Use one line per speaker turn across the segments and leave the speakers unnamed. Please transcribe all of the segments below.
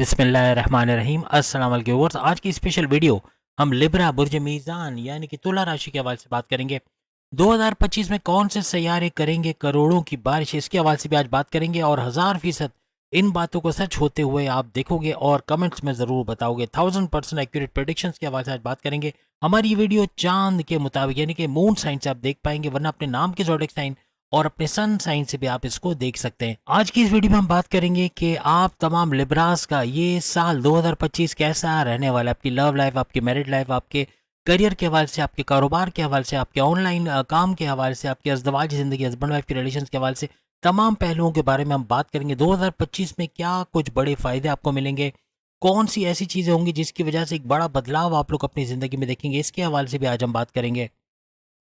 बिस्मिल्लाहिर्रहमानिर्रहीम अस्सलाम वालेकुम व्यूअर्स। आज की स्पेशल वीडियो हम लिब्रा बुर्ज मीज़ान यानी कि तुला राशि के हवाले से बात करेंगे। 2025 में कौन से सैयारे करेंगे करोड़ों की बारिश, इसके हवाले से भी आज बात करेंगे और 1000% इन बातों को सच होते हुए आप देखोगे और कमेंट्स में ज़रूर बताओगे। 1000% एक्यूरेट प्रेडिक्शंस के हवाले से आज बात करेंगे। हमारी ये वीडियो चांद के मुताबिक यानी कि मून साइन से आप देख पाएंगे, वरना अपने नाम के ज़ोडिक साइन और अपने सन साइन से भी आप इसको देख सकते हैं। आज की इस वीडियो में हम बात करेंगे कि आप तमाम लिब्रास का ये साल 2025 कैसा रहने वाला है। आपकी लव लाइफ, आपकी मैरिड लाइफ, आपके करियर के हवाले से, आपके कारोबार के हवाले से, आपके ऑनलाइन काम के हवाले से, आपकी अज़दवाजी ज़िंदगी, हस्बैंड वाइफ के रिलेशन के हवाले से, तमाम पहलुओं के बारे में हम बात करेंगे। 2025 में क्या कुछ बड़े फ़ायदे आपको मिलेंगे, कौन सी ऐसी चीज़ें होंगी जिसकी वजह से एक बड़ा बदलाव आप लोग अपनी ज़िंदगी में देखेंगे, इसके हवाले से भी आज हम बात करेंगे।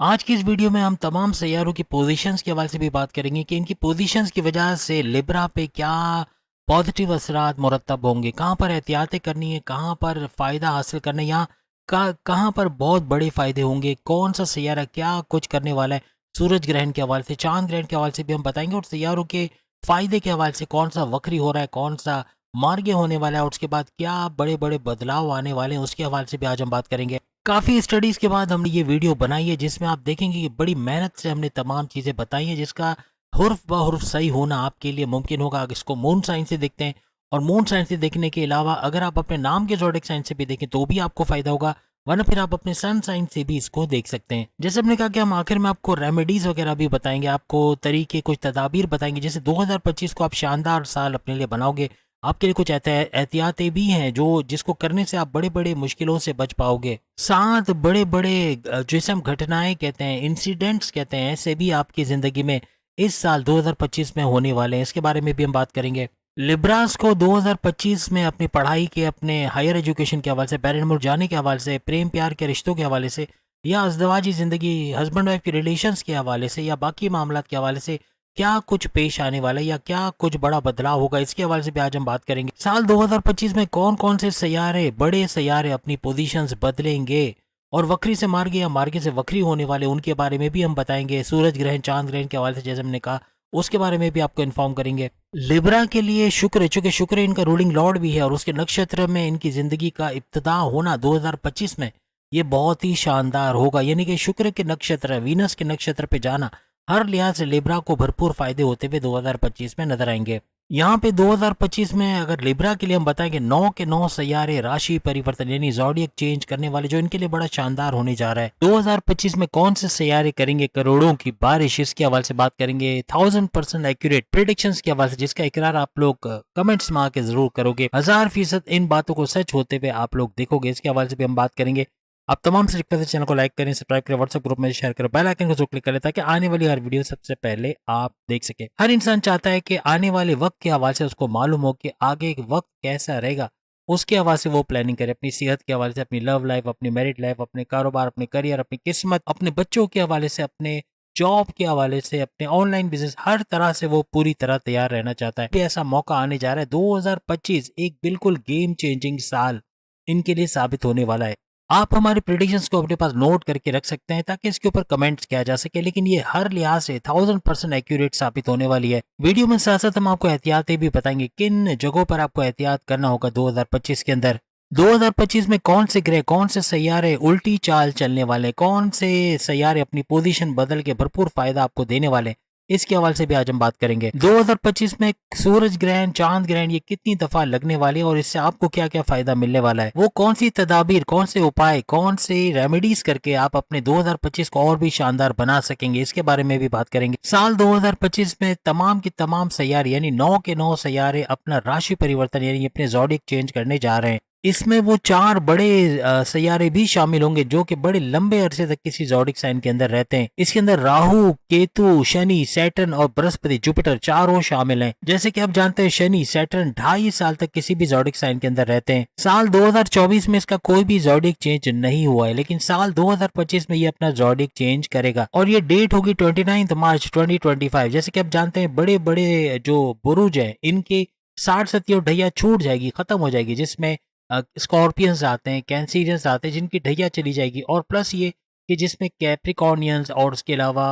आज की इस वीडियो में हम तमाम सैयारों की पोजीशंस के हवाले से भी बात करेंगे कि इनकी पोजीशंस की वजह से लिब्रा पे क्या पॉजिटिव असरात मुरतब होंगे, कहाँ पर एहतियातें करनी है, कहाँ पर फ़ायदा हासिल करना है, या कहाँ पर बहुत बड़े फ़ायदे होंगे, कौन सा सैयारा क्या कुछ करने वाला है। सूरज ग्रहण के हवाले से, चांद ग्रहण के हवाले से भी हम बताएंगे और सैयारों के फ़ायदे के हवाले से कौन सा वक्री हो रहा है, कौन सा मार्गे होने वाला है और उसके बाद क्या बड़े बड़े बदलाव आने वाले हैं, उसके हवाले से भी आज हम बात करेंगे। काफ़ी स्टडीज़ के बाद हमने ये वीडियो बनाई है जिसमें आप देखेंगे कि बड़ी मेहनत से हमने तमाम चीज़ें बताई हैं, जिसका हुर्फ ब हुर्फ सही होना आपके लिए मुमकिन होगा अगर इसको मून साइन से देखते हैं। और मून साइन से देखने के अलावा अगर आप अपने नाम के ज़ोडिक साइन से भी देखें तो भी आपको फ़ायदा होगा, वरना फिर आप अपने सन साइन से भी इसको देख सकते हैं। जैसे हमने कहा कि हम आखिर में आपको रेमेडीज़ वगैरह भी बताएंगे, आपको तरीके, कुछ तदाबीर बताएंगे। जैसे 2025 को आप शानदार साल अपने लिए बनाओगे, आपके लिए कुछ एहतियातें भी हैं जो जिसको करने से आप बड़े बड़े मुश्किलों से बच पाओगे। 7 बड़े बड़े जैसे हम घटनाएं कहते हैं, इंसिडेंट्स कहते हैं, ऐसे भी आपकी ज़िंदगी में इस साल 2025 में होने वाले हैं, इसके बारे में भी हम बात करेंगे। लिब्रास को 2025 में अपनी पढ़ाई के, अपने हायर एजुकेशन के हवाले से, बैरन मुल्क जाने के हवाले से, प्रेम प्यार के रिश्तों के हवाले से, या अज़दवाजी ज़िंदगी, हस्बैंड वाइफ के रिलेशंस के हवाले से, या बाकी मामलात के हवाले से क्या कुछ पेश आने वाला है या क्या कुछ बड़ा बदलाव होगा, इसके हवाले से भी आज हम बात करेंगे। साल 2025 में कौन कौन से सैयारे, बड़े सैयारे अपनी पोजीशंस बदलेंगे और वक्री से मार्गे या मार्गे से वक्री होने वाले उनके बारे में भी हम बताएंगे। सूरज ग्रहण, चांद ग्रहण के हवाले से जैसे हमने कहा, उसके बारे में भी आपको इन्फॉर्म करेंगे। लिब्रा के लिए शुक्र, चूंकि शुक्र इनका रूलिंग लॉर्ड भी है और उसके नक्षत्र में इनकी जिंदगी का इब्तिदा होना 2025 में ये बहुत ही शानदार होगा। यानी कि शुक्र के नक्षत्र, वीनस के नक्षत्र पे जाना हर लिहाज से लिब्रा को भरपूर फायदे होते हुए 2025 में नजर आएंगे। यहाँ पे 2025 में अगर लिब्रा के लिए हम बताएंगे 9 के 9 सैयारे राशि परिवर्तन यानी ज़ोडिएक चेंज करने वाले, जो इनके लिए बड़ा शानदार होने जा रहा है। 2025 में कौन से सैयारे करेंगे करोड़ों की बारिश, इसके हवाले से बात करेंगे। 1000% एक्यूरेट प्रेडिक्शंस के हवाले से जिसका इकरार आप लोग कमेंट्स में आके जरूर करोगे। 1000% इन बातों को सच होते हुए आप लोग देखोगे, इसके हवाले से भी हम बात करेंगे। आप तमाम से रिक्वेस्ट है, चैनल को लाइक करें, सब्सक्राइब करें, व्हाट्सएप ग्रुप में शेयर करें, बेल आइकन को जरूर क्लिक करें ताकि आने वाली हर वीडियो सबसे पहले आप देख सकें। हर इंसान चाहता है कि आने वाले वक्त के हवाले से उसको मालूम हो कि आगे एक वक्त कैसा रहेगा, उसके हवाले से वो प्लानिंग करे। अपनी सेहत के हवाले से, अपनी लव लाइफ, अपनी मैरिड लाइफ, अपने कारोबार, अपने करियर, अपनी किस्मत, अपने बच्चों के हवाले से, अपने जॉब के हवाले से, अपने ऑनलाइन बिजनेस, हर तरह से वो पूरी तरह तैयार रहना चाहता है। ऐसा मौका आने जा रहा है। 2025 एक बिल्कुल गेम चेंजिंग साल इनके लिए साबित होने वाला है। आप हमारे प्रेडिक्शंस को अपने पास नोट करके रख सकते हैं ताकि इसके ऊपर कमेंट्स किया जा सके, लेकिन ये हर लिहाज से 1000% एक्यूरेट साबित होने वाली है। वीडियो में साथ साथ हम आपको एहतियातें भी बताएंगे किन जगहों पर आपको एहतियात करना होगा 2025 के अंदर। 2025 में कौन से ग्रह, कौन से सैयारे उल्टी चाल चलने वाले, कौन से सैयारे अपनी पोजीशन बदल के भरपूर फायदा आपको देने वाले, इसके हवाले से भी आज हम बात करेंगे। 2025 में सूरज ग्रहण, चांद ग्रहण ये कितनी दफा लगने वाले और इससे आपको क्या क्या फायदा मिलने वाला है, वो कौन सी तदाबीर, कौन से उपाय, कौन से रेमेडीज करके आप अपने 2025 को और भी शानदार बना सकेंगे, इसके बारे में भी बात करेंगे। साल 2025 में तमाम की तमाम सैयारे यानी 9 के 9 सैयारे अपना राशि परिवर्तन यानी अपने ज़ोडिएक चेंज करने जा रहे हैं। इसमें वो 4 बड़े सैयारे भी शामिल होंगे जो कि बड़े लंबे अरसे तक किसी ज़ोडिएक साइन के अंदर रहते हैं। इसके अंदर राहु, केतु, शनि, सैटर्न और बृहस्पति, जुपिटर चारों शामिल हैं। जैसे कि आप जानते हैं शनि, सैटर्न 2.5 साल तक किसी भी ज़ोडिएक साइन के अंदर रहते हैं। साल 2024 में इसका कोई भी ज़ोडिएक चेंज नहीं हुआ है, लेकिन साल 2025 में ये अपना ज़ोडिएक चेंज करेगा और ये डेट होगी 29 मार्च 2025। जैसे कि आप जानते हैं बड़े बड़े जो बुरुज है इनके 60 सती और ढैया छूट जाएगी, खत्म हो जाएगी, जिसमें स्कॉर्पियंस आते हैं, कैंसीरियंस आते हैं जिनकी ढैया चली जाएगी, और प्लस ये कि जिसमें कैप्रिकॉर्नियंस और उसके अलावा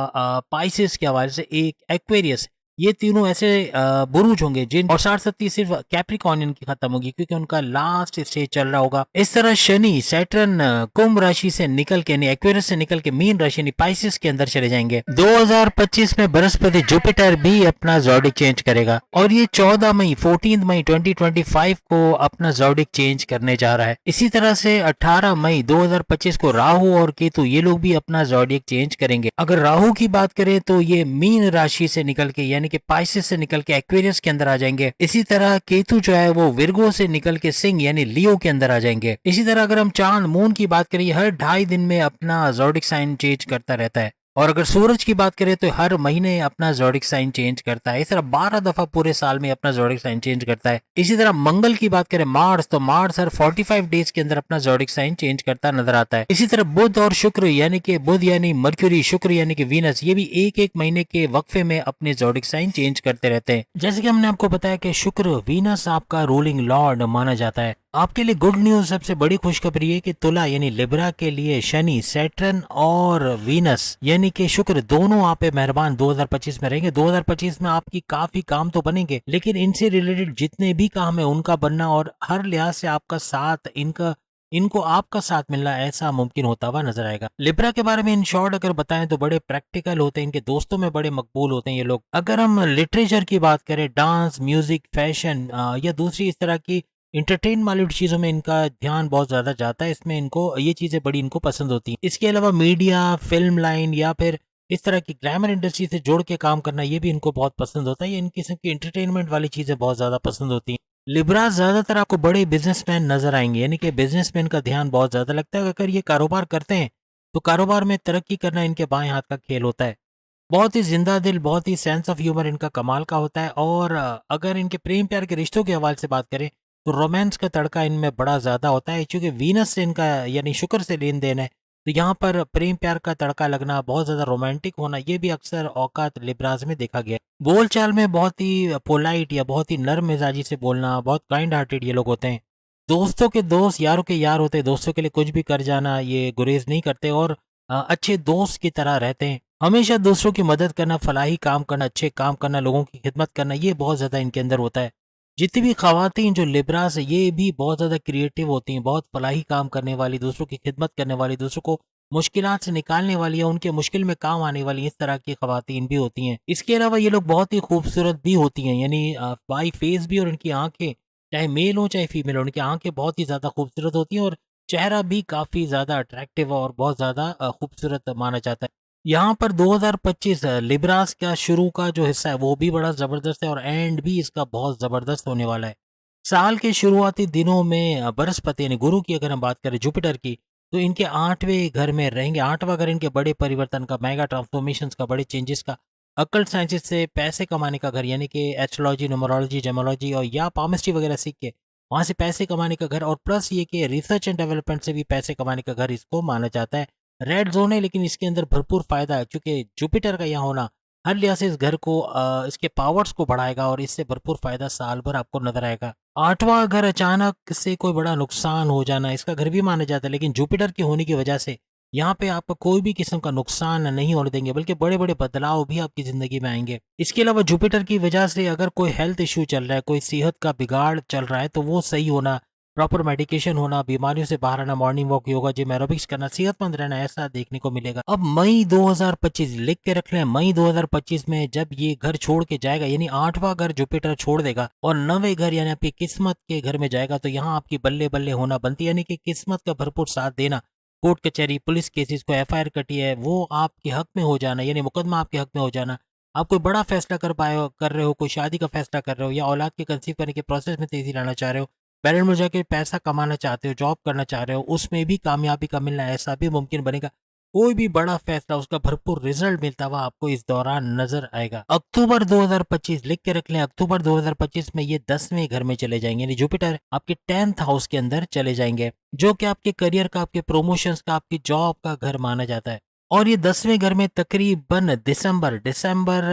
पाइसेस के हवाले से एक एक्वेरियस ये तीनों ऐसे बुरुज होंगे जिन, और 60-70 सिर्फ कैप्रिकॉर्न इनकी खत्म होगी क्योंकि उनका लास्ट स्टेज चल रहा होगा। इस तरह शनि सैटर्न कुंभ राशि से निकल के, एक्वेरियस से निकल के मीन राशि पाइसिस के अंदर चले जाएंगे। 2025 में बृहस्पति जुपिटर भी अपना ज़ोडिक चेंज करेगा और ये 14 मई 14 मई 2025 को अपना ज़ोडिक चेंज करने जा रहा है। इसी तरह से 18 मई 2025 को राहु और केतु ये लोग भी अपना ज़ोडिक चेंज करेंगे। अगर राहु की बात करें तो ये मीन राशि से निकल के यानी कि पाइसिस से निकल के एक्वेरियस के अंदर आ जाएंगे। इसी तरह केतु जो है वो विर्गो से निकल के सिंह यानी लियो के अंदर आ जाएंगे। इसी तरह अगर हम चांद मून की बात करें, हर 2.5 दिन में अपना ज़ोडिक साइन चेंज करता रहता है। और अगर सूरज की बात करें तो हर महीने अपना ज़ोडिक साइन चेंज करता है। इस तरह 12 दफा पूरे साल में अपना ज़ोडिक साइन चेंज करता है। इसी तरह मंगल की बात करें, मार्स, तो मार्स हर 45 डेज के अंदर अपना ज़ोडिक साइन चेंज करता नजर आता है। इसी तरह बुध और शुक्र यानी कि बुध यानी मर्क्यूरी, शुक्र यानी कि वीनस, ये भी एक एक महीने के वक्फे में अपने ज़ोडिक साइन चेंज करते रहते हैं। जैसे कि हमने आपको बताया कि शुक्र वीनस आपका रूलिंग लॉर्ड माना जाता है। आपके लिए गुड न्यूज, सबसे बड़ी खुशखबरी है कि तुला यानी लिब्रा के लिए शनि, सैटर्न और वीनस यानी कि शुक्र दोनों आप पे मेहरबान 2025 में रहेंगे। 2025 में आपकी काफी काम तो बनेंगे, लेकिन इनसे रिलेटेड जितने भी काम है उनका बनना और हर लिहाज से आपका साथ, इनको आपका साथ मिलना ऐसा मुमकिन होता हुआ नजर आएगा। लिब्रा के बारे में इन शॉर्ट अगर बताएं तो बड़े प्रैक्टिकल होते हैं, इनके दोस्तों में बड़े मकबूल होते हैं ये लोग। अगर हम लिटरेचर की बात करें, डांस, म्यूजिक, फैशन या दूसरी इस तरह की इंटरटेन वाली चीज़ों में इनका ध्यान बहुत ज़्यादा जाता है। इसमें इनको ये चीज़ें बड़ी इनको पसंद होती हैं। इसके अलावा मीडिया, फिल्म लाइन या फिर इस तरह की ग्लैमर इंडस्ट्री से जोड़ के काम करना ये भी इनको बहुत पसंद होता है। ये इन किस्म की इंटरटेनमेंट वाली चीज़ें बहुत ज़्यादा पसंद होती हैं। लिब्रा ज़्यादातर आपको बड़े बिजनेसमैन नजर आएंगे, यानी कि बिजनेसमैन का ध्यान बहुत ज़्यादा लगता है। अगर ये कारोबार करते हैं तो कारोबार में तरक्की करना इनके बाएं हाथ का खेल होता है। बहुत ही जिंदा दिल, बहुत ही सेंस ऑफ ह्यूमर इनका कमाल का होता है। और अगर इनके प्रेम प्यार के रिश्तों के हवाले से बात करें तो रोमांस का तड़का इनमें बड़ा ज़्यादा होता है। क्योंकि वीनस से इनका यानी शुक्र से लेन देन है, तो यहाँ पर प्रेम प्यार का तड़का लगना, बहुत ज़्यादा रोमांटिक होना, ये भी अक्सर औकात लिब्राज में देखा गया है। बोलचाल में बहुत ही पोलाइट या बहुत ही नर्म मिजाजी से बोलना, बहुत काइंड हार्टेड ये लोग होते हैं। दोस्तों के दोस्त, यारों के यार होते हैं। दोस्तों के लिए कुछ भी कर जाना ये गुरेज नहीं करते और अच्छे दोस्त की तरह रहते हैं। हमेशा दूसरों की मदद करना, फलाही काम करना, अच्छे काम करना, लोगों की खिदमत करना, ये बहुत ज़्यादा इनके अंदर होता है। जितनी भी खवातीन जो लिब्रास है ये भी बहुत ज़्यादा क्रिएटिव होती हैं, बहुत फलाही काम करने वाली, दूसरों की खिदमत करने वाली, दूसरों को मुश्किलात से निकालने वाली या उनके मुश्किल में काम आने वाली, इस तरह की खवातीन भी होती हैं। इसके अलावा ये लोग बहुत ही खूबसूरत भी होती हैं, यानी बाई फेस भी, और इनकी आंखें चाहे मेल हो चाहे फीमेल हो, उनकी आंखें बहुत ही ज़्यादा खूबसूरत होती हैं और चेहरा भी काफ़ी ज़्यादा अट्रैक्टिव और बहुत ज़्यादा खूबसूरत माना जाता है। यहाँ पर 2025 लिब्रास का शुरू का जो हिस्सा है वो भी बड़ा ज़बरदस्त है और एंड भी इसका बहुत ज़बरदस्त होने वाला है। साल के शुरुआती दिनों में बृहस्पति यानी गुरु की अगर हम बात करें, जुपिटर की, तो इनके 8वें घर में रहेंगे। 8वां घर इनके बड़े परिवर्तन का, मेगा ट्रांसफॉर्मेशंस का, बड़े चेंजेस का, अकल्ट साइंसेस से पैसे कमाने का घर, यानी कि एस्ट्रोलॉजी, न्यूमरोलॉजी, जेमोलॉजी और या पामिस्ट्री वगैरह सीख के वहाँ से पैसे कमाने का घर, और प्लस ये कि रिसर्च एंड डेवलपमेंट से भी पैसे कमाने का घर इसको माना जाता है। रेड जोन है लेकिन इसके अंदर भरपूर फायदा है, क्योंकि जुपिटर का यहाँ होना हर लिहाज से इस घर को इसके पावर्स को बढ़ाएगा और इससे भरपूर फायदा साल भर आपको नजर आएगा। 8वां घर अचानक से कोई बड़ा नुकसान हो जाना, इसका घर भी माना जाता है, लेकिन जुपिटर के होने की वजह से यहाँ पे आपका कोई भी किस्म का नुकसान नहीं होने देंगे, बल्कि बड़े बड़े बदलाव भी आपकी जिंदगी में आएंगे। इसके अलावा जुपिटर की वजह से अगर कोई हेल्थ इश्यू चल रहा है, कोई सेहत का बिगाड़ चल रहा है, तो वो सही होना, प्रॉपर मेडिकेशन होना, बीमारियों से बाहर आना, morning walk, yoga, gym, aerobics करना, सेहतमंद रहना, ऐसा देखने को मिलेगा। अब मई 2025 लिख के रख लें, मई 2025 में जब ये घर छोड़ के जाएगा, यानी 8वां घर जुपिटर छोड़ देगा और 9वें घर यानी आपकी किस्मत के घर में जाएगा, तो यहाँ आपकी बल्ले बल्ले होना बनती है, यानी कि किस्मत का भरपूर साथ देना। कोर्ट कचहरी, पुलिस केसेस, को एफआईआर कटी है वो आपके हक में हो जाना, यानी मुकदमा आपके हक में हो जाना। आप कोई बड़ा फैसला कर रहे हो, कोई शादी का फैसला कर रहे हो, या औलाद के कंसीव करने के प्रोसेस में तेजी लाना चाह रहे हो, पेरेंट में जाके पैसा कमाना चाहते हो, जॉब करना चाह रहे हो, उसमें भी कामयाबी का मिलना ऐसा भी मुमकिन बनेगा। कोई भी बड़ा फैसला, उसका भरपूर रिजल्ट मिलता हुआ आपको इस दौरान नजर आएगा। अक्टूबर 2025 लिख के रख लें, अक्टूबर 2025 में ये 10वें घर में चले जाएंगे, यानी जुपिटर आपके 10th हाउस के अंदर चले जाएंगे, जो कि आपके करियर का, आपके प्रमोशंस का, आपकी जॉब का घर माना जाता है। और ये 10वें घर में तकरीबन दिसंबर दिसंबर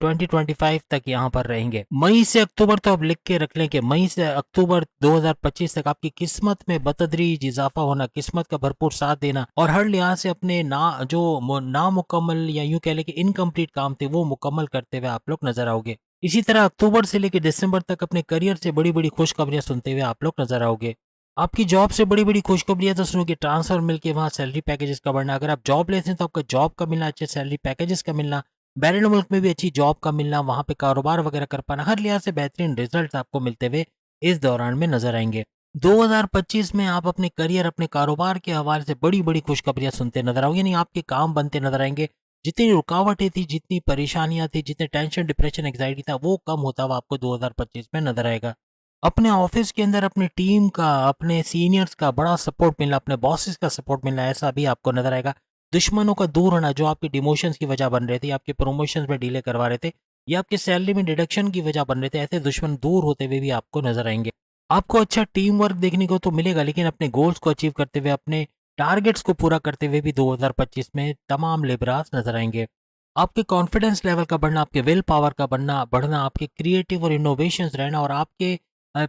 2025 तक यहाँ पर रहेंगे। मई से अक्टूबर तो आप लिख के रख लें कि मई से अक्टूबर 2025 तक आपकी किस्मत में बतदरीज इजाफा होना, किस्मत का भरपूर साथ देना और हर लिहाज से अपने नामुकम्मल या यूं कह लें कि इनकम्प्लीट काम थे वो मुकम्मल करते हुए आप लोग नजर आओगे। इसी तरह अक्टूबर से लेकर दिसंबर तक अपने करियर से बड़ी बड़ी खुशखबरियां सुनते हुए आप लोग नजर आओगे। आपकी जॉब से बड़ी बड़ी खुशखबरियां तो सुनो कि ट्रांसफर मिलके वहाँ सैलरी पैकेजेस का बढ़ना, अगर आप जॉब लेते हैं तो आपका जॉब का मिलना, अच्छे सैलरी पैकेजेस का मिलना, बैरून मुल्क में भी अच्छी जॉब का मिलना, वहाँ पे कारोबार वगैरह कर पाना, हर लिहाज से बेहतरीन रिजल्ट आपको मिलते हुए इस दौरान में नजर आएंगे। 2025 में आप अपने करियर अपने कारोबार के हवाले से बड़ी बड़ी खुशखबरियां सुनते नजर आओगे, यानी आपके काम बनते नजर आएंगे। जितनी रुकावटें थी, जितनी परेशानियां थी, जितने टेंशन डिप्रेशन एंग्जाइटी था वो कम होता हुआ आपको 2025 में नजर आएगा। अपने ऑफिस के अंदर अपनी टीम का, अपने सीनियर्स का बड़ा सपोर्ट मिलना, अपने बॉसेस का सपोर्ट मिलना, ऐसा भी आपको नजर आएगा। दुश्मनों का दूर होना जो आपके डिमोशंस की वजह बन रहे थे, आपके प्रमोशंस में डिले करवा रहे थे या आपके सैलरी में डिडक्शन की वजह बन रहे थे, ऐसे दुश्मन दूर होते हुए भी आपको नजर आएंगे। आपको अच्छा टीम वर्क देखने को तो मिलेगा, लेकिन अपने गोल्स को अचीव करते हुए, अपने टारगेट्स को पूरा करते हुए भी 2025 में तमाम लिबरास नजर आएंगे। आपके कॉन्फिडेंस लेवल का बढ़ना, आपके विल पावर का बढ़ना, आपके क्रिएटिव और इनोवेशंस रहना और आपके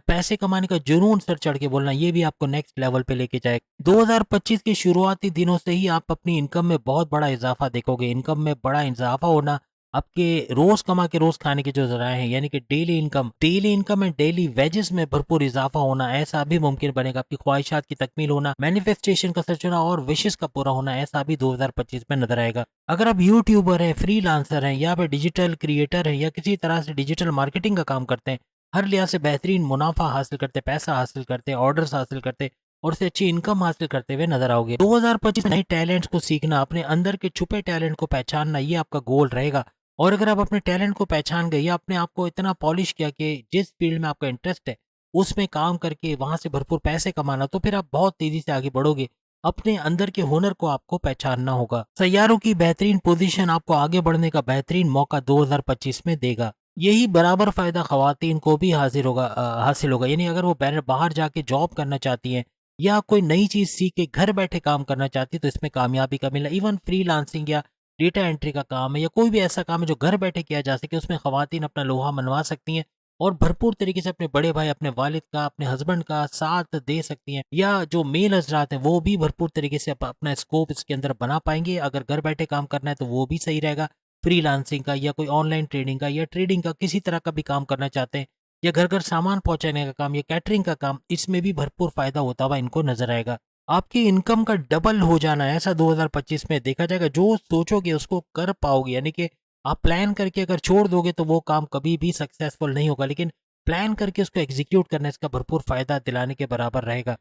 पैसे कमाने का जुनून सर चढ़ के बोलना, ये भी आपको नेक्स्ट लेवल पे लेके जाए। 2025 के शुरुआती दिनों से ही आप अपनी इनकम में बहुत बड़ा इजाफा देखोगे। इनकम में बड़ा इजाफा होना, आपके रोज कमा के रोज खाने के जो जराए हैं, यानी कि daily income and daily wages में भरपूर इजाफा होना, ऐसा भी मुमकिन बनेगा। आपकी ख्वाहिशात की तकमील होना, मैनिफेस्टेशन का सच होना और विशेष का पूरा होना, ऐसा भी 2025 में नजर आएगा। अगर आप यूट्यूबर हैं, फ्रीलांसर हैं या फिर डिजिटल क्रिएटर हैं या किसी तरह से डिजिटल मार्केटिंग का काम करते हैं, हर लिहाज से बेहतरीन मुनाफा हासिल करते, पैसा हासिल करते, ऑर्डर्स हासिल करते और उससे अच्छी इनकम हासिल करते हुए नजर आओगे। 2025 में नए टैलेंट्स को सीखना, अपने अंदर के छुपे टैलेंट को पहचानना, ये आपका गोल रहेगा। और अगर आप अपने टैलेंट को पहचान गए या अपने आप को इतना पॉलिश किया कि जिस फील्ड में आपका इंटरेस्ट है उसमें काम करके वहां से भरपूर पैसे कमाना, तो फिर आप बहुत तेजी से आगे बढ़ोगे। अपने अंदर के हुनर को आपको पहचानना होगा। सैयारों की बेहतरीन पोजीशन आपको आगे बढ़ने का बेहतरीन मौका 2025 में देगा। यही बराबर फायदा खवातीन को भी हासिल होगा, यानी अगर वो बाहर जाके जॉब करना चाहती हैं या कोई नई चीज सीख के घर बैठे काम करना चाहती है तो इसमें कामयाबी का मिलना। इवन फ्रीलांसिंग या डेटा एंट्री का काम है या कोई भी ऐसा काम है जो घर बैठे किया जा सके, उसमें खवातीन अपना लोहा मनवा सकती हैं और भरपूर तरीके से अपने बड़े भाई, अपने वालिद का, अपने हस्बैंड का साथ दे सकती हैं। या जो मेल हजरात हैं वो भी भरपूर तरीके से अपना स्कोप इसके अंदर बना पाएंगे। अगर घर बैठे काम करना है तो वो भी सही रहेगा। फ्रीलांसिंग का या कोई ऑनलाइन ट्रेडिंग का या ट्रेडिंग का किसी तरह का भी काम करना चाहते हैं या घर घर सामान पहुंचाने का काम या कैटरिंग का काम, इसमें भी भरपूर फायदा होता हुआ इनको नजर आएगा। आपकी इनकम का डबल हो जाना ऐसा 2025 में देखा जाएगा। जो सोचोगे उसको कर पाओगे, यानी कि आप प्लान करके अगर छोड़ दोगे तो वो काम कभी भी सक्सेसफुल नहीं होगा, लेकिन प्लान करके उसको एग्जीक्यूट करना इसका भरपूर फायदा दिलाने के बराबर रहेगा।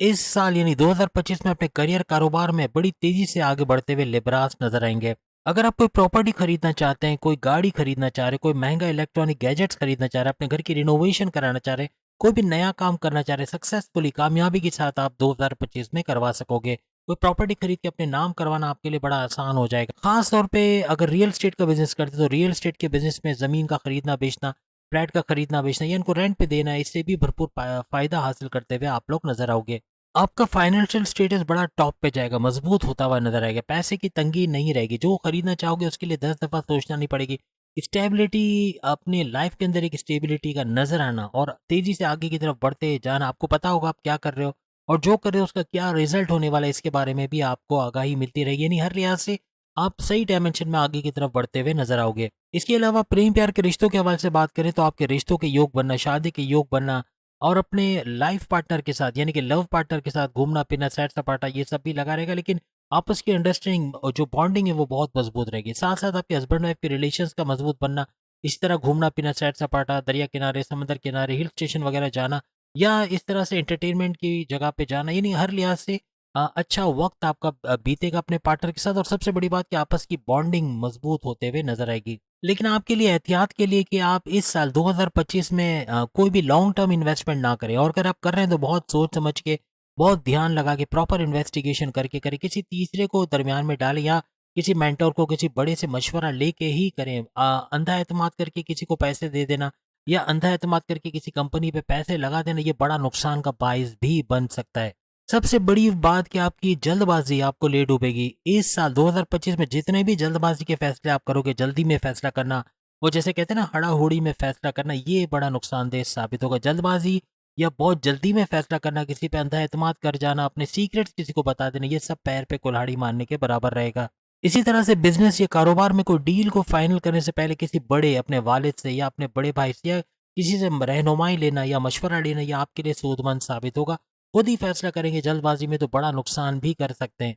इस साल यानी 2025 में अपने करियर कारोबार में बड़ी तेजी से आगे बढ़ते हुए लिबरास नजर आएंगे। अगर आप कोई प्रॉपर्टी खरीदना चाहते हैं, कोई गाड़ी खरीदना चाह रहे हैं, कोई महंगा इलेक्ट्रॉनिक गैजेट्स खरीदना चाह रहे हैं, अपने घर की रिनोवेशन कराना चाह रहे हैं, कोई भी नया काम करना चाह रहे हैं, सक्सेसफुली कामयाबी के साथ आप 2025 में करवा सकोगे। कोई प्रॉपर्टी खरीद के अपने नाम करवाना आपके लिए बड़ा आसान हो जाएगा। खास तौर पे अगर रियल एस्टेट का बिजनेस करते हैं तो रियल एस्टेट के बिजनेस में जमीन का खरीदना बेचना, फ्लैट का खरीदना बेचना या इनको रेंट पे देना, इससे भी भरपूर फायदा हासिल करते हुए आप लोग नजर आओगे। आपका फाइनेंशियल स्टेटस बड़ा टॉप पे जाएगा, मजबूत होता हुआ नजर आएगा, पैसे की तंगी नहीं रहेगी। जो खरीदना चाहोगे उसके लिए 10 दफा सोचना नहीं पड़ेगी। स्टेबिलिटी, अपनी लाइफ के अंदर एक स्टेबिलिटी का नजर आना और तेजी से आगे की तरफ बढ़ते जाना, आपको पता होगा आप क्या कर रहे हो और जो कर रहे हो उसका क्या रिजल्ट होने वाला है, इसके बारे में भी आपको आगाही मिलती रहेगी। यानी हर लिहाज से आप सही डायमेंशन में आगे की तरफ बढ़ते हुए नजर आओगे। इसके अलावा प्रेम प्यार के रिश्तों के हवाले से बात करें तो आपके रिश्तों के योग बनना, शादी के योग बनना और अपने लाइफ पार्टनर के साथ यानी कि लव पार्टनर के साथ घूमना फिरना, सैर सपाटा, ये सब भी लगा रहेगा। लेकिन आपस की अंडरस्टैंडिंग और जो बॉन्डिंग है वो बहुत मजबूत रहेगी। साथ साथ आपके हस्बैंड वाइफ के रिलेशंस का मजबूत बनना, इस तरह घूमना फिरना, सैर सपाटा, दरिया किनारे, समंदर किनारे, हिल स्टेशन वगैरह जाना या इस तरह से एंटरटेनमेंट की जगह पे जाना, यानी हर लिहाज से अच्छा वक्त आपका बीतेगा अपने पार्टनर के साथ। और सबसे बड़ी बात कि आपस की बॉन्डिंग मजबूत होते हुए नजर आएगी। लेकिन आपके लिए एहतियात के लिए कि आप इस साल 2025 में कोई भी लॉन्ग टर्म इन्वेस्टमेंट ना करें, और अगर आप कर रहे हैं तो बहुत सोच समझ के, बहुत ध्यान लगा के, प्रॉपर इन्वेस्टिगेशन करके करें। किसी तीसरे को दरमियान में डालें या किसी मेंटर को किसी बड़े से मशवरा लेके ही करें। अंधा एतमाद करके किसी को पैसे दे देना या अंधा एतमाद करके किसी कंपनी पे पैसे लगा देना, ये बड़ा नुकसान का बायस भी बन सकता है। सबसे बड़ी बात कि आपकी जल्दबाजी आपको ले डूबेगी। इस साल 2025 में जितने भी जल्दबाजी के फैसले आप करोगे, जल्दी में फैसला करना, वो जैसे कहते हैं ना हड़ा-हुड़ी में फैसला करना, ये बड़ा नुकसानदेह साबित होगा। जल्दबाजी या बहुत जल्दी में फैसला करना, किसी पे अंधा एतमाद कर जाना, अपने सीक्रेट्स किसी को बता देना, ये सब पैर पे कुल्हाड़ी मारने के बराबर रहेगा। इसी तरह से बिज़नेस या कारोबार में कोई डील को फाइनल करने से पहले किसी बड़े अपने वालिद से या अपने बड़े भाई से या किसी से रहनुमाई लेना या मशवरा लेना, ये आपके लिए सूदमंद साबित होगा। खुद ही फैसला करेंगे जल्दबाजी में तो बड़ा नुकसान भी कर सकते हैं।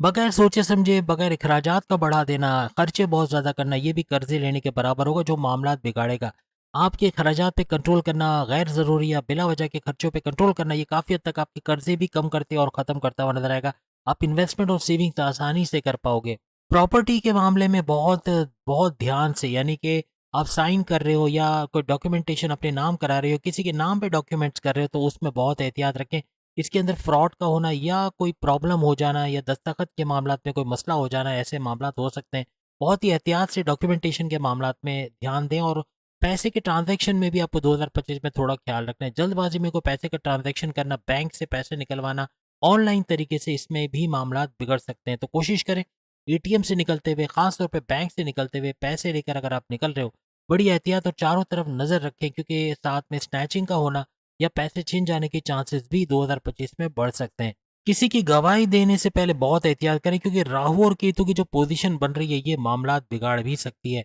बगैर सोचे समझे, बगैर अखराजात का बढ़ा देना, खर्चे बहुत ज़्यादा करना, ये भी कर्जे लेने के बराबर होगा जो मामलात बिगाड़ेगा। आपके खर्चात पे कंट्रोल करना, गैर ज़रूरी या बिला वजह के खर्चों पे कंट्रोल करना, ये काफ़ी हद तक आपके कर्जे भी कम करते और ख़त्म करता हुआ नजर आएगा। आप इन्वेस्टमेंट और सेविंग्स आसानी से कर पाओगे। प्रॉपर्टी के मामले में बहुत बहुत ध्यान से, यानी कि आप साइन कर रहे हो या कोई डॉक्यूमेंटेशन अपने नाम करा रहे हो, किसी के नाम पे डॉक्यूमेंट्स कर रहे हो, तो उसमें बहुत एहतियात रखें। इसके अंदर फ्रॉड का होना या कोई प्रॉब्लम हो जाना या दस्तखत के मामलात में कोई मसला हो जाना, ऐसे मामलात हो सकते हैं। बहुत ही एहतियात से डॉक्यूमेंटेशन के मामलात में ध्यान दें और पैसे के ट्रांजैक्शन में भी आपको 2025 में थोड़ा ख्याल रखना है। जल्दबाजी में कोई पैसे का ट्रांजैक्शन करना, बैंक से पैसे निकलवाना ऑनलाइन तरीके से, इसमें भी मामलात बिगड़ सकते हैं। तो कोशिश करें एटीएम से निकलते हुए, खास तौर पे बैंक से निकलते हुए पैसे लेकर अगर आप निकल रहे हो, बड़ी एहतियात और चारों तरफ नज़र रखें, क्योंकि साथ में स्नैचिंग का होना या पैसे छिन जाने के चांसेस भी 2025 में बढ़ सकते हैं। किसी की गवाही देने से पहले बहुत एहतियात करें, क्योंकि राहु और केतु की जो पोजीशन बन रही है, ये मामलात बिगाड़ भी सकती है।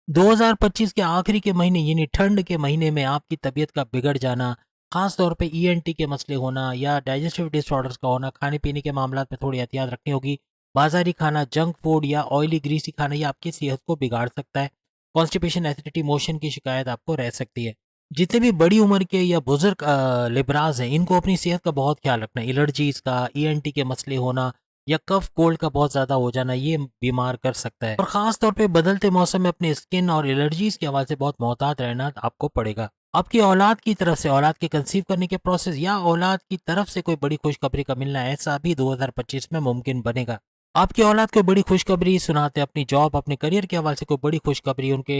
2025 के आखिरी के महीने यानी ठंड के महीने में आपकी तबीयत का बिगड़ जाना, खास तौर पे ईएनटी के मसले होना या डाइजेस्टिव डिसऑर्डर्स का होना, खाने पीने के मामलात में थोड़ी एहतियात रखनी होगी। बाजारी खाना, जंक फूड या ऑयली ग्रीसी खाना, ये आपकी सेहत को बिगाड़ सकता है। कॉन्स्टिपेशन, एसिडिटी, मोशन की शिकायत आपको रह सकती है। जितने भी बड़ी उम्र के या बुजुर्ग लिबराज हैं, इनको अपनी सेहत का बहुत ख्याल रखना है। एलर्जीज का, ईएनटी के मसले होना या कफ कोल्ड का बहुत ज़्यादा हो जाना, ये बीमार कर सकता है। और ख़ास तौर पे बदलते मौसम में अपने स्किन और एलर्जीज के हवाले से बहुत मोहतात रहना आपको पड़ेगा। आपकी औलाद की तरफ से, औलाद के कंसीव करने के प्रोसेस या औलाद की तरफ से कोई बड़ी खुशखबरी का मिलना, ऐसा भी 2025 में मुमकिन बनेगा। आपकी औलाद को बड़ी खुशखबरी सुनाते, अपनी जॉब, अपने करियर के हवाले से कोई बड़ी खुशखबरी, उनके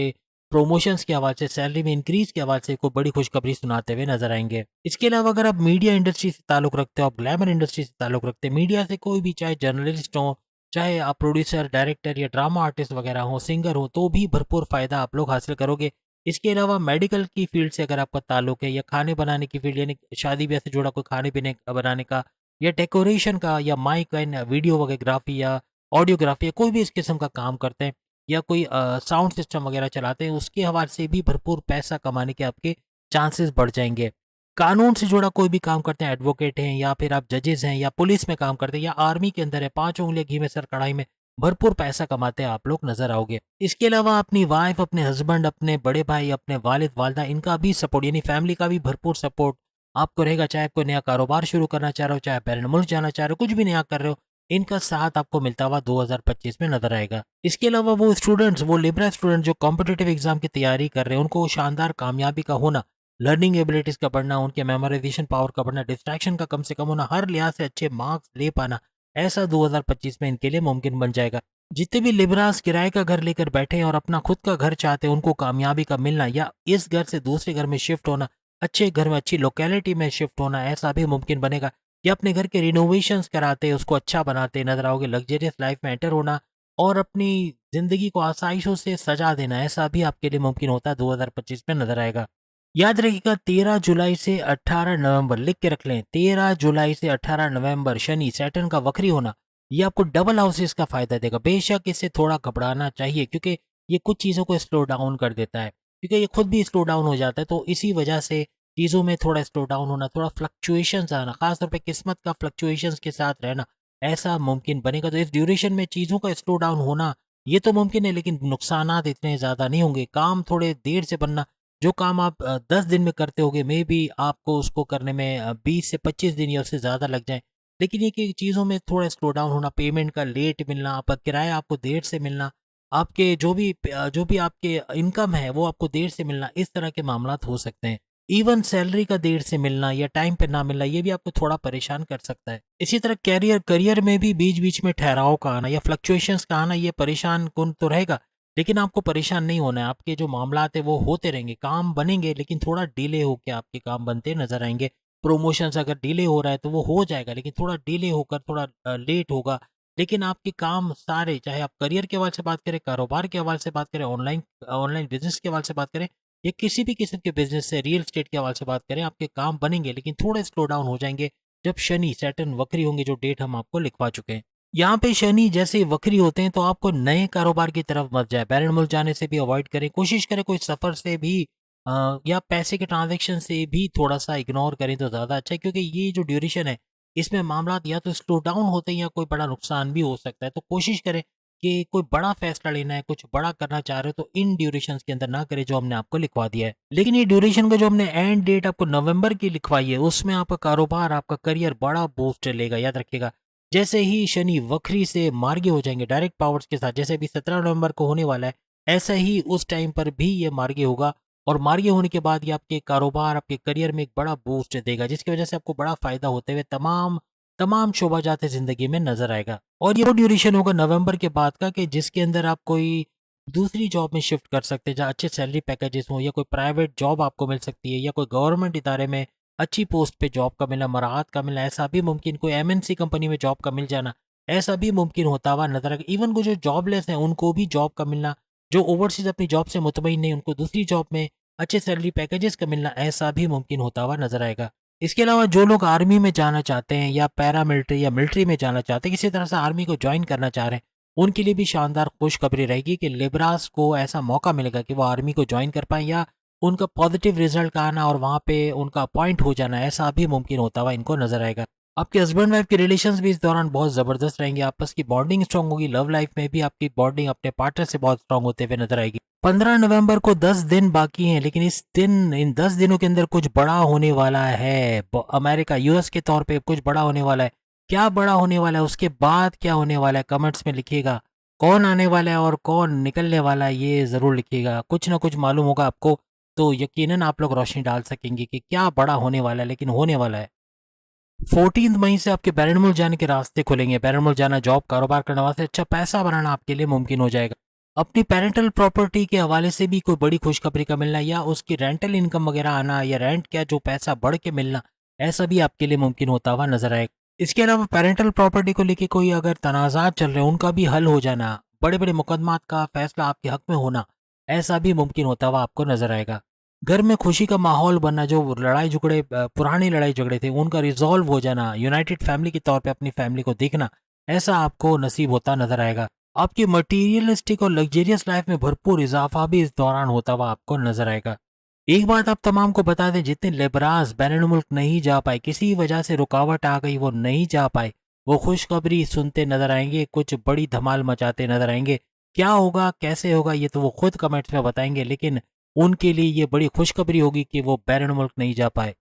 प्रमोशंस के हवाले से, सैलरी में इंक्रीज के हवाले से कोई बड़ी खुशखबरी सुनाते हुए नजर आएंगे। इसके अलावा अगर आप मीडिया इंडस्ट्री से ताल्लुक रखते हो, आप ग्लैमर इंडस्ट्री से ताल्लुक रखते हैं, मीडिया से कोई भी, चाहे जर्नलिस्ट हो, चाहे आप प्रोड्यूसर, डायरेक्टर या ड्रामा आर्टिस्ट वगैरह हो, सिंगर हो, तो भी भरपूर फायदा आप लोग हासिल करोगे। इसके अलावा मेडिकल की फील्ड से अगर आपका ताल्लुक है, या खाने बनाने की फील्ड, यानी शादी ब्याह से जुड़ा कोई खाने पीने बनाने का या डेकोरेशन का या माइक एंड वीडियो वगैरह या ऑडियोग्राफी या कोई भी इस किस्म का काम करते हैं, या कोई साउंड सिस्टम वगैरह चलाते हैं, उसके हवाले से भी भरपूर पैसा कमाने के आपके चांसेस बढ़ जाएंगे। कानून से जुड़ा कोई भी काम करते हैं, एडवोकेट हैं या फिर आप जजेस हैं या पुलिस में काम करते हैं या आर्मी के अंदर है, 5 उंगलियां घी में सर कढ़ाई में, भरपूर पैसा कमाते हैं आप लोग नजर आओगे। इसके अलावा अपनी वाइफ, अपने हस्बैंड, अपने बड़े भाई, अपने वालिद वालदा, इनका भी सपोर्ट, यानी फैमिली का भी भरपूर सपोर्ट आपको रहेगा। चाहे आप कोई नया कारोबार शुरू करना चाह रहे हो, चाहे बैरन मुल्क जाना चाह रहे हो, कुछ भी नया कर रहे हो, इनका साथ आपको मिलता हुआ 2025 में नजर आएगा। इसके अलावा वो स्टूडेंट्स, वो लिबरा स्टूडेंट जो कॉम्पिटिटिव एग्जाम की तैयारी कर रहे हैं, उनको शानदार कामयाबी का होना, लर्निंग एबिलिटीज का बढ़ना, उनके मेमोराइजेशन पावर का बढ़ना, डिस्ट्रैक्शन का कम से कम होना, हर लिहाज से अच्छे मार्क्स ले पाना, ऐसा 2025 में इनके लिए मुमकिन बन जाएगा। जितने भी लिबरास किराए का घर लेकर बैठे हैं और अपना खुद का घर चाहते हैं, उनको कामयाबी का मिलना या इस घर से दूसरे घर में शिफ्ट होना, अच्छे घर में, अच्छी लोकेलिटी में शिफ्ट होना, ऐसा भी मुमकिन बनेगा। या अपने घर के रिनोवेशंस कराते, उसको अच्छा बनाते नजर आओगे, लग्जरियस लाइफ में एंटर होना और अपनी जिंदगी को आसाइशों से सजा देना, ऐसा भी आपके लिए मुमकिन होता है 2025 में नजर आएगा। याद रखिएगा 13 जुलाई से 18 नवंबर, लिख के रख लें, 13 जुलाई से 18 नवंबर शनि सैटर्न का वक्री होना, ये आपको डबल हाउसेस का फायदा देगा। बेशक इससे थोड़ा घबराना चाहिए, क्योंकि ये कुछ चीज़ों को स्लो डाउन कर देता है, क्योंकि ये खुद भी स्लो डाउन हो जाता है, तो इसी वजह से चीज़ों में थोड़ा स्लो डाउन होना, थोड़ा फ्लक्चुएशंस आना, खासतौर पे किस्मत का फ्लक्चुएशंस के साथ रहना, ऐसा मुमकिन बनेगा। तो इस ड्यूरेशन में चीज़ों का स्लो डाउन होना ये तो मुमकिन है, लेकिन नुकसानात इतने ज़्यादा नहीं होंगे। काम थोड़े देर से बनना, जो काम आप 10 दिन में करते होगे, मे बी आपको उसको करने में 20 से 25 दिन या उससे ज़्यादा लग जाए। लेकिन ये कि चीज़ों में थोड़ा स्लो डाउन होना, पेमेंट का लेट मिलना, आपका किराया आपको देर से मिलना, आपके जो भी आपके इनकम है वो आपको देर से मिलना, इस तरह के मामलात हो सकते हैं। इवन सैलरी का देर से मिलना या टाइम पे ना मिलना, ये भी आपको थोड़ा परेशान कर सकता है। इसी तरह करियर में भी बीच बीच में ठहराव का आना या फ्लक्चुएशंस का आना, ये परेशान कुन तो रहेगा, लेकिन आपको परेशान नहीं होना है। आपके जो मामलात है वो होते रहेंगे, काम बनेंगे, लेकिन थोड़ा डिले होकर आपके काम बनते नजर आएंगे। प्रमोशंस अगर डिले हो रहा है तो वो हो जाएगा, लेकिन थोड़ा डिले होकर थोड़ा लेट होगा। लेकिन आपके काम सारे, चाहे आप करियर के हवाले से बात करें, कारोबार के हवाले से बात करें, ऑनलाइन ऑनलाइन बिजनेस के हवाले से बात करें, या किसी भी किस्म के बिजनेस से, रियल एस्टेट के हवाले से बात करें, आपके काम बनेंगे लेकिन थोड़े स्लो डाउन हो जाएंगे जब शनि सैटर्न वक्री होंगे, जो डेट हम आपको लिखवा चुके हैं। यहाँ पे शनि जैसे ही वक्री होते हैं तो आपको नए कारोबार की तरफ मत जाए, बैरन मुल्क जाने से भी अवॉइड करें, कोशिश करें कोई सफर से भी या पैसे के ट्रांजैक्शन से भी थोड़ा सा इग्नोर करें तो ज़्यादा अच्छा है, क्योंकि ये जो ड्यूरेशन है इसमें मामला या तो स्लो डाउन होते हैं या कोई बड़ा नुकसान भी हो सकता है। तो कोशिश करें कि कोई बड़ा फैसला लेना है, कुछ बड़ा करना चाह रहे हो तो इन ड्यूरेशंस के अंदर ना करें जो हमने आपको लिखवा दिया है। लेकिन ये ड्यूरेशन का जो हमने एंड डेट आपको नवंबर की लिखवाई है, उसमें आपका कारोबार, आपका करियर बड़ा बूस्ट लेगा। याद रखिएगा, जैसे ही शनि वक्री से मार्गी हो जाएंगे डायरेक्ट पावर्स के साथ, जैसे अभी 17 नवंबर को होने वाला है, ऐसा ही उस टाइम पर भी ये मार्गी होगा। और मार्गी होने के बाद ये आपके कारोबार, आपके करियर में एक बड़ा बूस्ट देगा, जिसकी वजह से आपको बड़ा फायदा होते हुए तमाम तमाम शोबाजात ज़िंदगी में नजर आएगा। और ये वो ड्यूरेशन होगा नवंबर के बाद का कि जिसके अंदर आप कोई दूसरी जॉब में शिफ्ट कर सकते हैं जहाँ अच्छे सैलरी पैकेजेस हों, या कोई प्राइवेट जॉब आपको मिल सकती है, या कोई गवर्नमेंट इदारे में अच्छी पोस्ट पे जॉब का मिलना, मराहत का मिलना, ऐसा भी मुमकिन, कोई एमएनसी कंपनी में जॉब का मिल जाना, ऐसा भी मुमकिन होता हुआ नजर आएगा। इवन को जो जॉबलेस हैं उनको भी जॉब का मिलना, जो ओवरसीज अपनी जॉब से मुतमईन नहीं उनको दूसरी जॉब में अच्छे सैलरी पैकेजेस का मिलना, ऐसा भी मुमकिन होता हुआ नजर आएगा। इसके अलावा जो लोग आर्मी में जाना चाहते हैं या पैरा मिलिट्री या मिलिट्री में जाना चाहते हैं, किसी तरह से आर्मी को ज्वाइन करना चाह रहे हैं, उनके लिए भी शानदार खुशखबरी रहेगी कि लिब्रास को ऐसा मौका मिलेगा कि वो आर्मी को ज्वाइन कर पाएं, या उनका पॉजिटिव रिजल्ट का आना और वहाँ पे उनका अपॉइंट हो जाना, ऐसा भी मुमकिन होता हुआ इनको नजर आएगा। आपके हस्बैंड वाइफ के रिलेशंस भी इस दौरान बहुत ज़बरदस्त रहेंगे, आपस की बॉन्डिंग स्ट्रांग होगी, लव लाइफ में भी आपकी बॉन्डिंग अपने पार्टनर से बहुत स्ट्रांग होते हुए नजर आएगी। 15 नवंबर को 10 दिन बाकी हैं, लेकिन इन 10 दिनों के अंदर कुछ बड़ा होने वाला है। अमेरिका, यूएस के तौर पे कुछ बड़ा होने वाला है। क्या बड़ा होने वाला है, उसके बाद क्या होने वाला है, कमेंट्स में लिखिएगा। कौन आने वाला है और कौन निकलने वाला है, ये ज़रूर लिखिएगा। कुछ ना कुछ मालूम होगा आपको, तो यकीनन आप लोग रोशनी डाल सकेंगे कि क्या बड़ा होने वाला है, लेकिन होने वाला है। 14 मई से आपके बैरनमुल जाने के रास्ते खुलेंगे। बैरनमुल जाना, जॉब कारोबार करने वास्ते अच्छा पैसा बनाना आपके लिए मुमकिन हो जाएगा। अपनी पेरेंटल प्रॉपर्टी के हवाले से भी कोई बड़ी खुशखबरी का मिलना, या उसकी रेंटल इनकम वगैरह आना, या रेंट क्या जो पैसा बढ़ के मिलना, ऐसा भी आपके लिए मुमकिन होता हुआ नजर आएगा। इसके अलावा पेरेंटल प्रॉपर्टी को लेके कोई अगर तनाज़ात चल रहे हैं, उनका भी हल हो जाना, बड़े बड़े मुकदमात का फैसला आपके हक में होना, ऐसा भी मुमकिन होता हुआ आपको नजर आएगा। घर में खुशी का माहौल बनना, जो लड़ाई झगड़े, पुरानी लड़ाई झगड़े थे, उनका रिजॉल्व हो जाना, यूनाइटेड फैमिली के तौर पे अपनी फैमिली को देखना, ऐसा आपको नसीब होता नजर आएगा। आपकी मटीरियलिस्टिक और लग्जरियस लाइफ में भरपूर इजाफा भी इस दौरान होता हुआ आपको नजर आएगा। एक बात आप तमाम को बता दें, जितने लिब्रास बैरून मुल्क नहीं जा पाए, किसी वजह से रुकावट आ गई, वो नहीं जा पाए, वो खुशखबरी सुनते नजर आएंगे, कुछ बड़ी धमाल मचाते नजर आएंगे। क्या होगा, कैसे होगा, ये तो वो खुद कमेंट्स में बताएंगे, लेकिन उनके लिए ये बड़ी खुशखबरी होगी कि वो बैरून मुल्क नहीं जा पाए।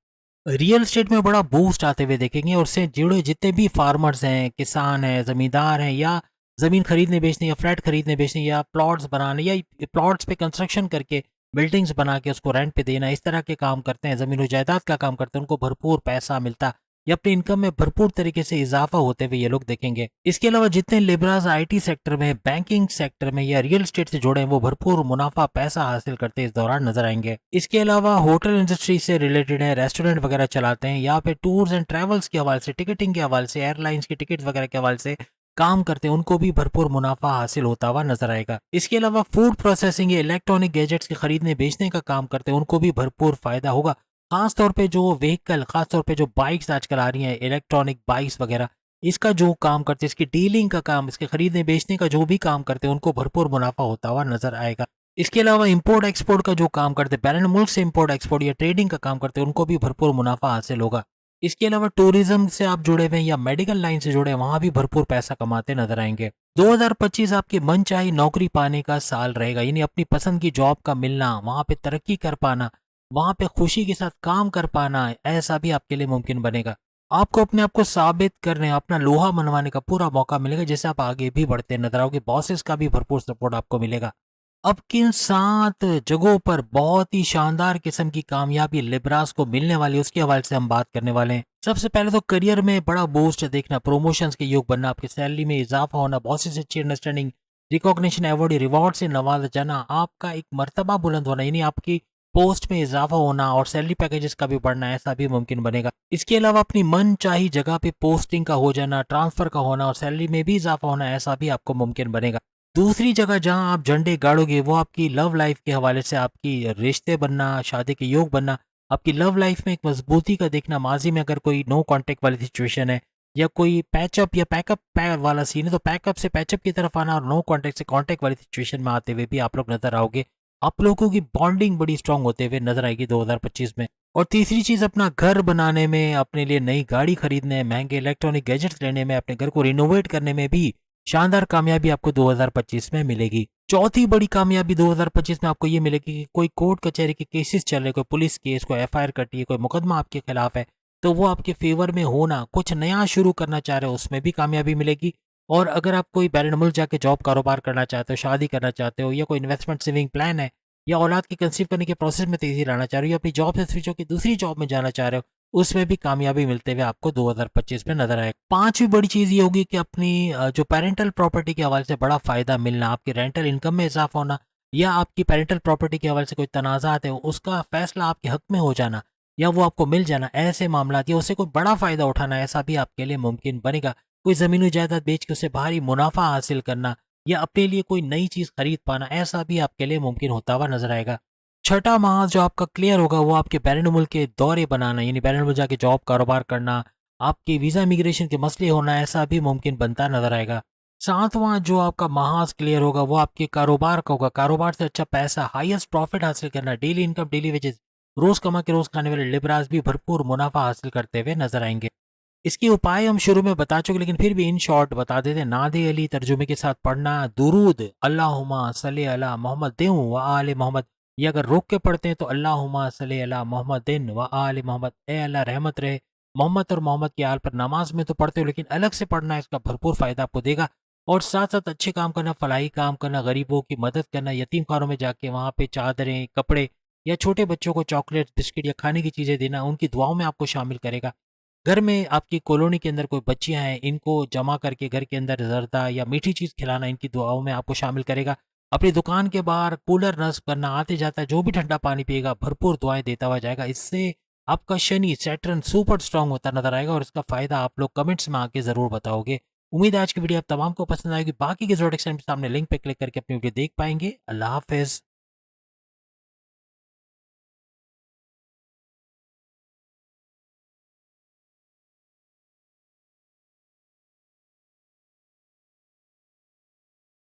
रियल एस्टेट में बड़ा बूस्ट आते हुए देखेंगे, और उससे जुड़े जितने भी फार्मर्स हैं, किसान हैं, जमींदार हैं, या ज़मीन खरीदने बेचने, या फ्लैट खरीदने बेचने, या प्लॉट्स बनाने, या प्लॉट्स पे कंस्ट्रक्शन करके बिल्डिंग्स बना के उसको रेंट पे देना, इस तरह के काम करते हैं, ज़मीन जायदाद का काम करते हैं, उनको भरपूर पैसा मिलता, या अपनी इनकम में भरपूर तरीके से इजाफा होते हुए ये लोग देखेंगे। इसके अलावा जितने लिब्रास आईटी सेक्टर में, बैंकिंग सेक्टर में, या रियल एस्टेट से जुड़े हैं, वो भरपूर मुनाफा पैसा हासिल करते इस दौरान नजर आएंगे। इसके अलावा होटल इंडस्ट्री से रिलेटेड है, रेस्टोरेंट वगैरह चलाते हैं, या फिर टूर्स एंड ट्रेवल्स के हवाले से, टिकटिंग के हवाले से, एयरलाइंस की टिकट वगैरह के हवाले से काम करते हैं, उनको भी भरपूर मुनाफा हासिल होता हुआ नजर आएगा। इसके अलावा फूड प्रोसेसिंग या इलेक्ट्रॉनिक गैजेट्स के खरीदने बेचने का काम करते हैं, उनको भी भरपूर फायदा होगा। खास तौर पे जो व्हीकल, खास तौर पे जो बाइक्स आजकल आ रही हैं, इलेक्ट्रॉनिक बाइक्स वगैरह, इसका जो काम करते हैं, इसकी डीलिंग का काम, इसके खरीदने बेचने का जो भी काम करते हैं, उनको भरपूर मुनाफा होता हुआ नजर आएगा। इसके अलावा इंपोर्ट एक्सपोर्ट का जो काम करते हैं, बैरून मुल्क से इंपोर्ट एक्सपोर्ट या ट्रेडिंग का काम करते हैं, उनको भी भरपूर मुनाफा हासिल होगा। इसके अलावा टूरिज्म से आप जुड़े हुए हैं या मेडिकल लाइन से जुड़े हैं, वहां भी भरपूर पैसा कमाते नजर आएंगे। 2025 आपकी मनचाही नौकरी पाने का साल रहेगा, यानी अपनी पसंद की जॉब का मिलना, वहां पे तरक्की कर पाना, वहां पे खुशी के साथ काम कर पाना, ऐसा भी आपके लिए मुमकिन बनेगा। आपको अपने आप को साबित करने, अपना लोहा मनवाने का पूरा मौका मिलेगा, जिससे आप आगे भी बढ़ते नजर आओगे। बॉसेस का भी भरपूर सपोर्ट आपको मिलेगा। अब किन 7 जगहों पर बहुत ही शानदार किस्म की कामयाबी लिब्रास को मिलने वाली है, उसके हवाले से हम बात करने वाले हैं। सबसे पहले तो करियर में बड़ा बूस्ट देखना, प्रमोशंस के योग बनना, आपकी सैलरी में इजाफा होना, बॉसेस से अच्छी अंडरस्टैंडिंग, रिकॉग्निशन, अवार्ड, रिवॉर्ड से नवाजा जाना, आपका एक मर्तबा बुलंद होना, यानी आपकी पोस्ट में इजाफा होना और सैलरी पैकेजेस का भी बढ़ना, ऐसा भी मुमकिन बनेगा। इसके अलावा अपनी मन चाही जगह पे पोस्टिंग का हो जाना, ट्रांसफर का होना और सैलरी में भी इजाफा होना, ऐसा भी आपको मुमकिन बनेगा। दूसरी जगह जहां आप झंडे गाड़ोगे वो आपकी लव लाइफ के हवाले से, आपकी रिश्ते बनना, शादी के योग बनना, आपकी लव लाइफ में एक मजबूती का देखना। माजी में अगर कोई नो कांटेक्ट वाली सिचुएशन है या कोई पैचअप या पैकअप वाला सीन है, तो पैकअप से पैचअप की तरफ आना और नो कांटेक्ट से कांटेक्ट वाली सिचुएशन में आते हुए भी आप लोग नजर आओगे। आप लोगों की बॉन्डिंग बड़ी स्ट्रांग होते हुए नजर आएगी 2025 में। और तीसरी चीज, अपना घर बनाने में, अपने लिए नई गाड़ी खरीदने, महंगे इलेक्ट्रॉनिक गैजेट्स लेने में, अपने घर को रिनोवेट करने में भी शानदार कामयाबी आपको 2025 में मिलेगी। चौथी बड़ी कामयाबी 2025 में आपको ये मिलेगी कि कोई कोर्ट कचहरी के केसेस चल रहे, कोई पुलिस केस, कोई एफआईआर कटी है, कोई मुकदमा आपके खिलाफ है, तो वो आपके फेवर में होना, कुछ नया शुरू करना चाह रहे हो उसमें भी कामयाबी मिलेगी। और अगर आप कोई बैरन मुल्क जाके जॉब कारोबार करना चाहते हो, शादी करना चाहते हो, या कोई इन्वेस्टमेंट सेविंग प्लान है, या औलाद के कंसीव करने के प्रोसेस में तेजी लाना चाह रहे हो, या अपनी जॉब से स्विच होकर दूसरी जॉब में जाना चाह रहे हो, उसमें भी कामयाबी मिलते हुए आपको 2025 में नजर आएगा। पांचवी बड़ी चीज ये होगी कि अपनी जो पेरेंटल प्रॉपर्टी के हवाले से बड़ा फायदा मिलना, आपकी रेंटल इनकम में इजाफा होना, या आपकी पेरेंटल प्रॉपर्टी के हवाले से कोई तनाजात है उसका फैसला आपके हक में हो जाना या वो आपको मिल जाना, ऐसे मामला या उससे कोई बड़ा फायदा उठाना, ऐसा भी आपके लिए मुमकिन बनेगा। कोई जमीन जायदाद बेच के उससे भारी मुनाफा हासिल करना या अपने लिए कोई नई चीज खरीद पाना, ऐसा भी आपके लिए मुमकिन होता हुआ नजर आएगा। छठा माह जो आपका क्लियर होगा वो आपके बैरून मुल्क के दौरे बनाना, यानी बैरून मुल्क जाके जॉब कारोबार करना, आपके वीजा इमिग्रेशन के मसले होना, ऐसा भी मुमकिन बनता नजर आएगा। सातवां जो आपका माह क्लियर होगा वो आपके कारोबार का होगा। कारोबार से अच्छा पैसा, हाईएस्ट प्रॉफिट हासिल करना, डेली इनकम, डेली वेजेस, रोज कमा के रोज खाने वाले लिबराज भी भरपूर मुनाफा हासिल करते हुए नजर आएंगे। इसके उपाय हम शुरू में बता चुके, लेकिन फिर भी इन शॉर्ट बता देते। नादे अली तर्जुमे के साथ पढ़ना, दुरूद अल्लाहुम्मा सल्ली अला मोहम्मद व आले मोहम्मद, ये अगर रोक के पढ़ते हैं तो अल्लाहुम्मा सल्ली अला मोहम्मद व आले मोहम्मद, ए अल्लाह रहमत रहे मोहम्मद और मोहम्मद की आल पर। नमाज में तो पढ़ते हो लेकिन अलग से पढ़ना, इसका भरपूर फायदा आपको देगा। और साथ साथ अच्छे काम करना, फलाही काम करना, गरीबों की मदद करना, यतीम खानों में जाके वहाँ पे चादरें, कपड़े या छोटे बच्चों को चॉकलेट, बिस्किट या खाने की चीज़ें देना, उनकी दुआओं में आपको शामिल करेगा। घर में आपकी कॉलोनी के अंदर कोई बच्चियां हैं, इनको जमा करके घर के अंदर जर्दा या मीठी चीज़ खिलाना, इनकी दुआओं में आपको शामिल करेगा। अपनी दुकान के बाहर कूलर नस्ब करना, आते जाता जो भी ठंडा पानी पिएगा भरपूर दुआएं देता हुआ जाएगा। इससे आपका शनि सैटर्न सुपर स्ट्रांग होता नजर आएगा और इसका फायदा आप लोग कमेंट्स में आके जरूर बताओगे। उम्मीद है आज की वीडियो आप तमाम को पसंद आएगी। बाकी के जोड़े सामने लिंक पे क्लिक करके अपनी वीडियो देख पाएंगे। अल्लाह हाफिज।